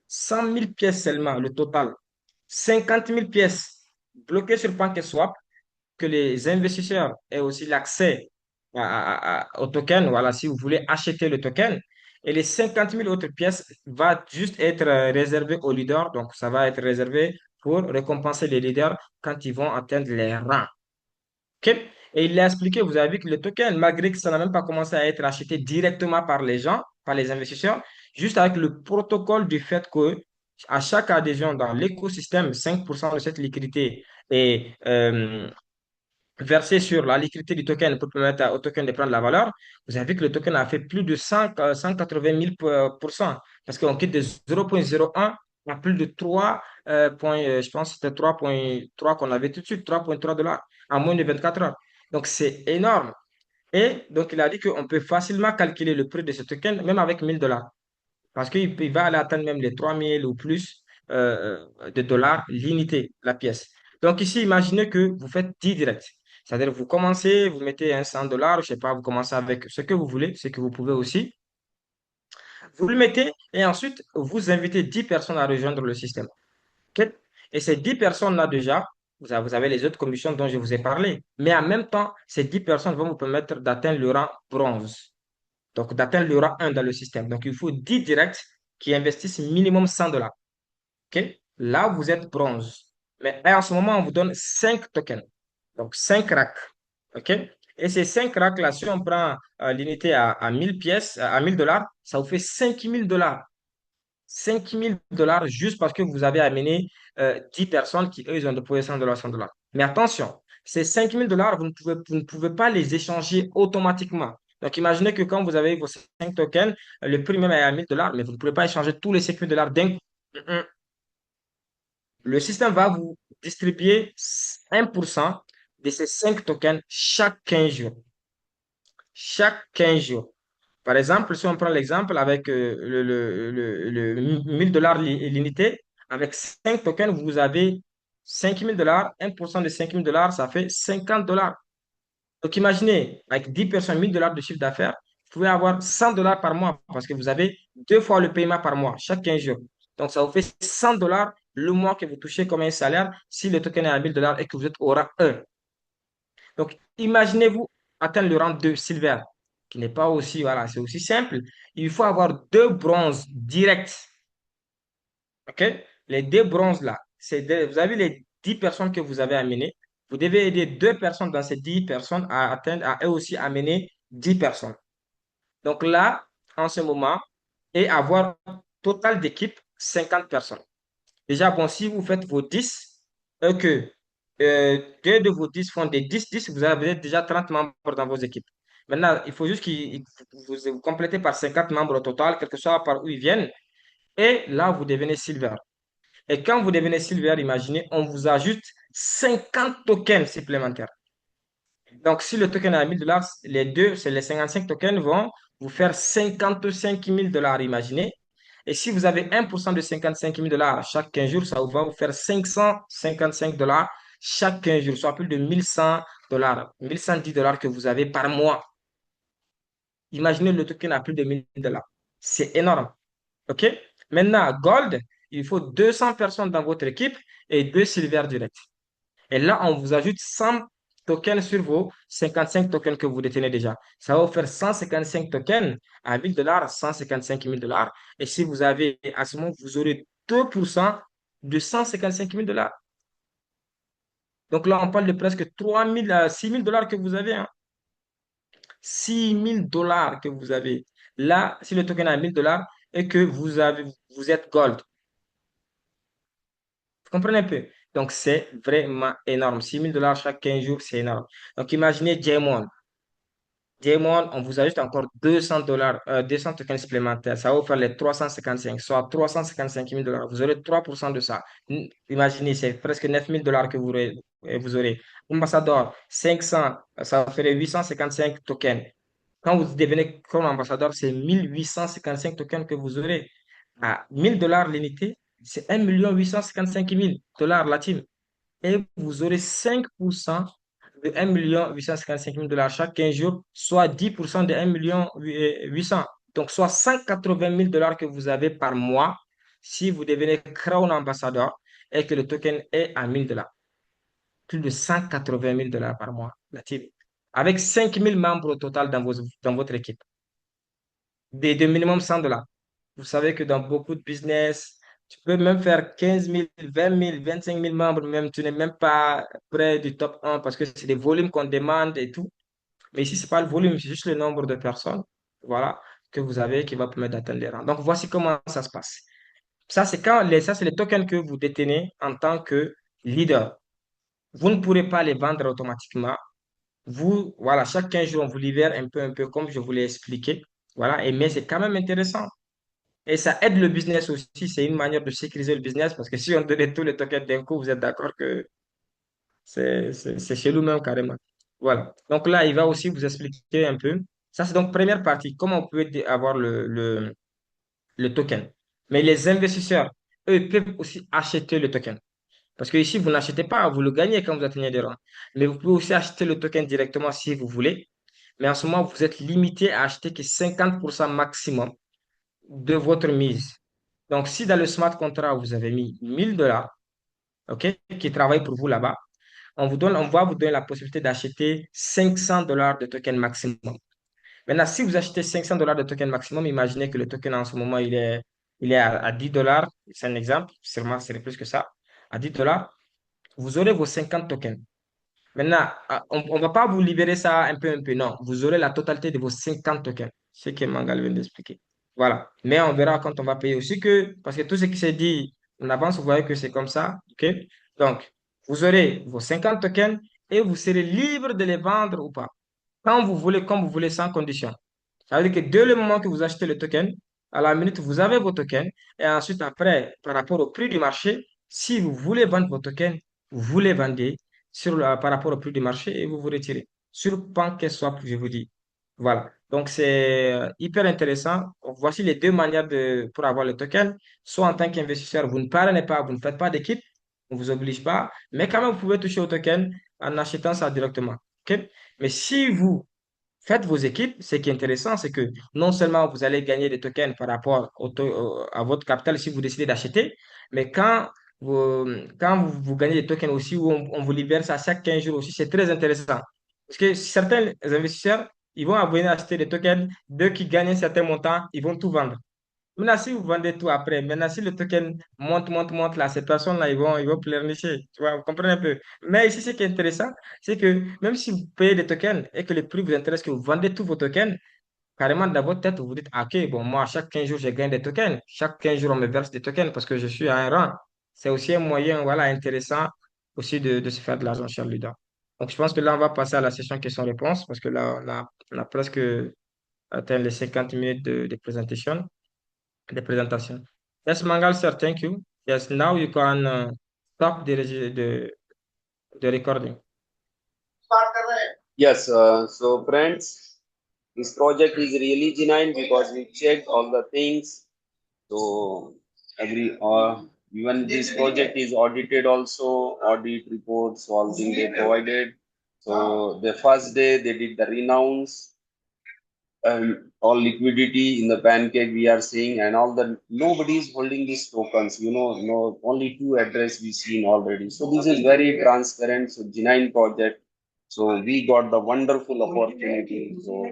100 000 pièces seulement, le total. 50 000 pièces bloquées sur PancakeSwap, que les investisseurs aient aussi l'accès au token, voilà, si vous voulez acheter le token. Et les 50 000 autres pièces va juste être réservé aux leaders. Donc, ça va être réservé pour récompenser les leaders quand ils vont atteindre les rangs. OK? Et il l'a expliqué, vous avez vu que le token, malgré que ça n'a même pas commencé à être acheté directement par les gens, par les investisseurs, juste avec le protocole du fait que à chaque adhésion dans l'écosystème, 5% de cette liquidité est versée sur la liquidité du token pour permettre au token de prendre la valeur, vous avez vu que le token a fait plus de 180 000 parce qu'on quitte de 0,01 à plus de 3, je pense que c'était 3,3 qu'on avait tout de suite, 3,3 $ en moins de 24 heures. Donc, c'est énorme. Et donc, il a dit qu'on peut facilement calculer le prix de ce token, même avec 1 000 $. Parce qu'il va aller atteindre même les 3 000 ou plus de dollars l'unité, la pièce. Donc ici, imaginez que vous faites 10 directs. C'est-à-dire, vous commencez, vous mettez un 100 $, je sais pas, vous commencez avec ce que vous voulez, ce que vous pouvez aussi. Vous le mettez et ensuite, vous invitez 10 personnes à rejoindre le système. OK? Et ces 10 personnes-là déjà, vous avez les autres commissions dont je vous ai parlé. Mais en même temps, ces 10 personnes vont vous permettre d'atteindre le rang bronze. Donc, d'atteindre le rang 1 dans le système. Donc, il faut 10 directs qui investissent minimum 100 $. OK? Là, vous êtes bronze. Mais en ce moment, on vous donne 5 tokens. Donc, 5 racks. OK? Et ces 5 racks-là, si on prend l'unité à 1000 pièces, à 1000 $, ça vous fait 5000 $. 5000 $ juste parce que vous avez amené 10 personnes qui, eux, ils ont déposé 100 $, 100 $. Mais attention, ces 5000 $, vous ne pouvez pas les échanger automatiquement. Donc, imaginez que quand vous avez vos 5 tokens, le prix même est à 1000 $, mais vous ne pouvez pas échanger tous les 5000 $ d'un coup. Le système va vous distribuer 1% de ces 5 tokens chaque 15 jours. Chaque 15 jours. Par exemple, si on prend l'exemple avec le 1000 $ l'unité, avec 5 tokens, vous avez 5000 $. 1% de 5000 $, ça fait 50 $. Donc imaginez, avec 10 personnes, 1000 $ de chiffre d'affaires, vous pouvez avoir 100 $ par mois parce que vous avez 2 fois le paiement par mois, chaque 15 jours. Donc ça vous fait 100 $ le mois que vous touchez comme un salaire si le token est à 1000 $ et que vous êtes au rang 1. Donc, imaginez-vous atteindre le rang 2 silver, qui n'est pas aussi, voilà, c'est aussi simple. Il faut avoir deux bronzes directs. OK? Les deux bronzes là, vous avez les 10 personnes que vous avez amenées. Vous devez aider deux personnes dans ces 10 personnes à atteindre, à eux aussi amener 10 personnes. Donc là, en ce moment, et avoir total d'équipe 50 personnes. Déjà, bon, si vous faites vos 10 et que deux de vos 10 font des 10-10, vous avez déjà 30 membres dans vos équipes. Maintenant, il faut juste que vous complétez par 50 membres au total, quel que soit par où ils viennent, et là, vous devenez silver. Et quand vous devenez silver, imaginez, on vous ajoute 50 tokens supplémentaires. Donc, si le token est à 1000 $, les deux, c'est les 55 tokens vont vous faire 55 000 $, imaginez. Et si vous avez 1% de 55 000 $ chaque 15 jours, ça va vous faire 555 $ chaque 15 jours, soit plus de 1100 $, 1110 $ que vous avez par mois. Imaginez le token à plus de 1000 $. C'est énorme. OK? Maintenant, Gold, il faut 200 personnes dans votre équipe et deux Silver direct. Et là, on vous ajoute 100 tokens sur vos 55 tokens que vous détenez déjà. Ça va vous faire 155 tokens à 1000 $, 155 000 $. Et si vous avez, à ce moment, vous aurez 2% de 155 000 $. Donc là, on parle de presque 3000 à 6000 $ que vous avez, hein. 6000 $ que vous avez. Là, si le token est à 1000 $ et que vous êtes gold, vous comprenez un peu? Donc, c'est vraiment énorme. 6000 $ chaque 15 jours, c'est énorme. Donc, imaginez Jamon. Jamon, on vous ajoute encore 200 $, 200 tokens supplémentaires. Ça va vous faire les 355, soit 355 000 $. Vous aurez 3% de ça. Imaginez, c'est presque 9000 $ que vous aurez. Ambassadeur, 500, ça ferait 855 tokens. Quand vous devenez comme ambassadeur, c'est 1855 tokens que vous aurez. À 1000 $ l'unité, c'est 1 855 000 $ la team. Et vous aurez 5% de 1 855 000 $ chaque 15 jours, soit 10% de 1 800 000. Donc, soit 180 000 $ que vous avez par mois si vous devenez Crown Ambassador et que le token est à 1000 $. Plus de 180 000 $ par mois, la team. Avec 5000 membres au total dans votre équipe. De minimum 100 $. Vous savez que dans beaucoup de business, tu peux même faire 15 000, 20 000, 25 000 membres, même tu n'es même pas près du top 1 parce que c'est des volumes qu'on demande et tout. Mais ici, c'est pas le volume, c'est juste le nombre de personnes, voilà, que vous avez qui va permettre d'atteindre les rangs. Donc, voici comment ça se passe. Ça, c'est les tokens que vous détenez en tant que leader. Vous ne pourrez pas les vendre automatiquement. Vous, voilà, chaque 15 jours, on vous libère un peu comme je vous l'ai expliqué. Voilà, mais c'est quand même intéressant. Et ça aide le business aussi. C'est une manière de sécuriser le business parce que si on donnait tous les tokens d'un coup, vous êtes d'accord que c'est chez nous-mêmes carrément. Voilà. Donc là, il va aussi vous expliquer un peu. Ça, c'est donc première partie, comment on peut avoir le token. Mais les investisseurs, eux, ils peuvent aussi acheter le token. Parce que ici, vous n'achetez pas, vous le gagnez quand vous atteignez des rangs. Mais vous pouvez aussi acheter le token directement si vous voulez. Mais en ce moment, vous êtes limité à acheter que 50% maximum de votre mise. Donc, si dans le smart contract, vous avez mis 1000 $, OK, qui travaille pour vous là-bas, on va vous donner la possibilité d'acheter 500 $ de token maximum. Maintenant, si vous achetez 500 $ de token maximum, imaginez que le token en ce moment, il est à 10 $. C'est un exemple, sûrement c'est plus que ça. À 10 $, vous aurez vos 50 tokens. Maintenant, on ne va pas vous libérer ça un peu, non. Vous aurez la totalité de vos 50 tokens, ce que Mangal vient d'expliquer. Voilà. Mais on verra quand on va payer aussi que, parce que tout ce qui s'est dit en avance, vous voyez que c'est comme ça. OK? Donc, vous aurez vos 50 tokens et vous serez libre de les vendre ou pas. Quand vous voulez, comme vous voulez, sans condition. Ça veut dire que dès le moment que vous achetez le token, à la minute, vous avez vos tokens. Et ensuite, après, par rapport au prix du marché, si vous voulez vendre vos tokens, vous les vendez par rapport au prix du marché et vous vous retirez. Sur PancakeSwap, je vous dis. Voilà. Donc, c'est hyper intéressant. Donc, voici les deux manières pour avoir le token. Soit en tant qu'investisseur, vous ne parlez pas, vous ne faites pas d'équipe, on ne vous oblige pas, mais quand même, vous pouvez toucher au token en achetant ça directement. OK? Mais si vous faites vos équipes, ce qui est intéressant, c'est que non seulement vous allez gagner des tokens par rapport à votre capital si vous décidez d'acheter, mais quand quand vous gagnez des tokens aussi, où on vous libère ça chaque 15 jours aussi, c'est très intéressant. Parce que certains investisseurs, ils vont venir acheter des tokens, dès qu'ils gagnent un certain montant, ils vont tout vendre. Maintenant, si vous vendez tout après, maintenant, si le token monte, monte, monte, là, ces personnes-là, ils vont pleurnicher. Tu vois, vous comprenez un peu. Mais ici, ce qui est intéressant, c'est que même si vous payez des tokens et que le prix vous intéresse, que vous vendez tous vos tokens, carrément, dans votre tête, vous vous dites, ah, OK, bon, moi, chaque 15 jours, je gagne des tokens. Chaque 15 jours, on me verse des tokens parce que je suis à un rang. C'est aussi un moyen, voilà, intéressant aussi de se faire de l'argent, cher Luda. Donc, je pense que là, on va passer à la session questions-réponses parce que là, on a presque atteint les 50 minutes de présentation. The presentation. Yes, Mangal, sir, thank you. Yes, now you can stop the recording. Yes, so friends, this project is really genuine because we checked all the things. So every even this project is audited also, audit reports, all things they provided. So the first day they did the renounce and all liquidity in the pancake we are seeing, and all the nobody is holding these tokens, no, only two address we seen already. So this is very transparent, so genuine project. So we got the wonderful opportunity. So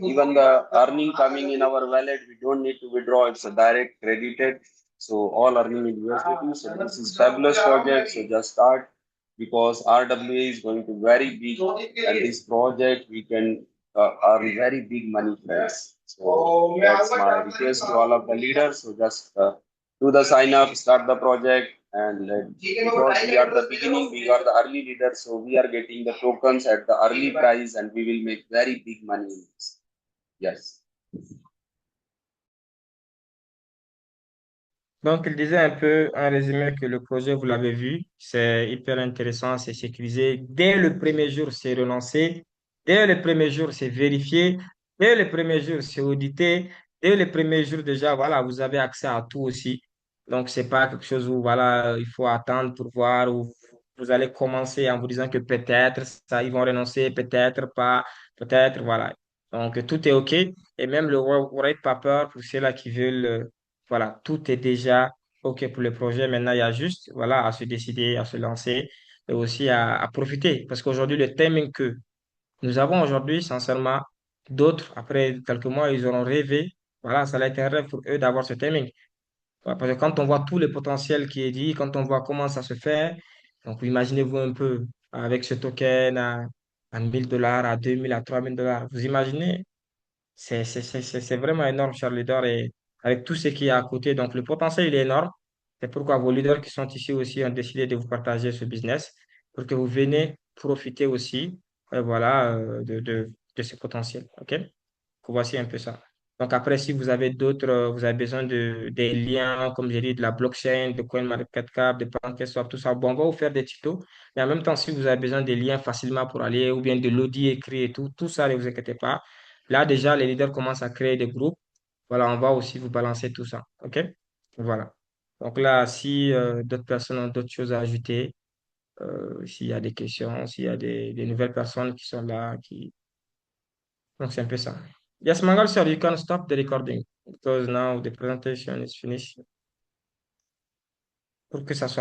even the earning coming in our wallet, we don't need to withdraw, it's a direct credited. So all earning in USDT. So this is fabulous project, so just start, because RWA is going to very big, and this project we can earn very big money, friends. So that's my request to all of the leaders. So just do the sign up, start the project, and because we are the beginning, we are the early leaders, so we are getting the tokens at the early price, and we will make very big money in this. Yes. Donc, il disait un peu en résumé que le projet, vous l'avez vu, c'est hyper intéressant, c'est sécurisé. Dès le premier jour, c'est relancé. Dès le premier jour, c'est vérifié. Dès le premier jour, c'est audité. Dès le premier jour, déjà, voilà, vous avez accès à tout aussi. Donc, c'est pas quelque chose où, voilà, il faut attendre pour voir, où vous allez commencer en vous disant que peut-être ça, ils vont renoncer, peut-être pas, peut-être, voilà. Donc, tout est OK. Et même le white paper, pour ceux-là qui veulent voilà, tout est déjà OK pour le projet. Maintenant, il y a juste voilà, à se décider, à se lancer et aussi à profiter. Parce qu'aujourd'hui, le timing que nous avons aujourd'hui, sincèrement, d'autres, après quelques mois, ils auront rêvé. Voilà, ça va être un rêve pour eux d'avoir ce timing. Voilà, parce que quand on voit tout le potentiel qui est dit, quand on voit comment ça se fait, donc imaginez-vous un peu avec ce token à 1 000 $, à 2 000, à 3 000 $. Vous imaginez? C'est vraiment énorme, cher leader, et avec tout ce qui est à côté. Donc, le potentiel, il est énorme. C'est pourquoi vos leaders qui sont ici aussi ont décidé de vous partager ce business pour que vous venez profiter aussi, voilà, de ce potentiel. OK? Voici un peu ça. Donc, après, si vous avez d'autres, vous avez besoin des liens, comme j'ai dit, de la blockchain, de CoinMarketCap, de PancakeSwap, tout ça, bon, on va vous faire des tutos. Mais en même temps, si vous avez besoin des liens facilement pour aller, ou bien de l'audit écrit et tout, tout ça, ne vous inquiétez pas. Là, déjà, les leaders commencent à créer des groupes. Voilà, on va aussi vous balancer tout ça. OK? Voilà. Donc là, si d'autres personnes ont d'autres choses à ajouter, s'il y a des questions, s'il y a des nouvelles personnes qui sont là, qui... Donc c'est un peu ça. Yes, Mangal, sir, you can stop the recording because now the presentation is finished pour que ça soit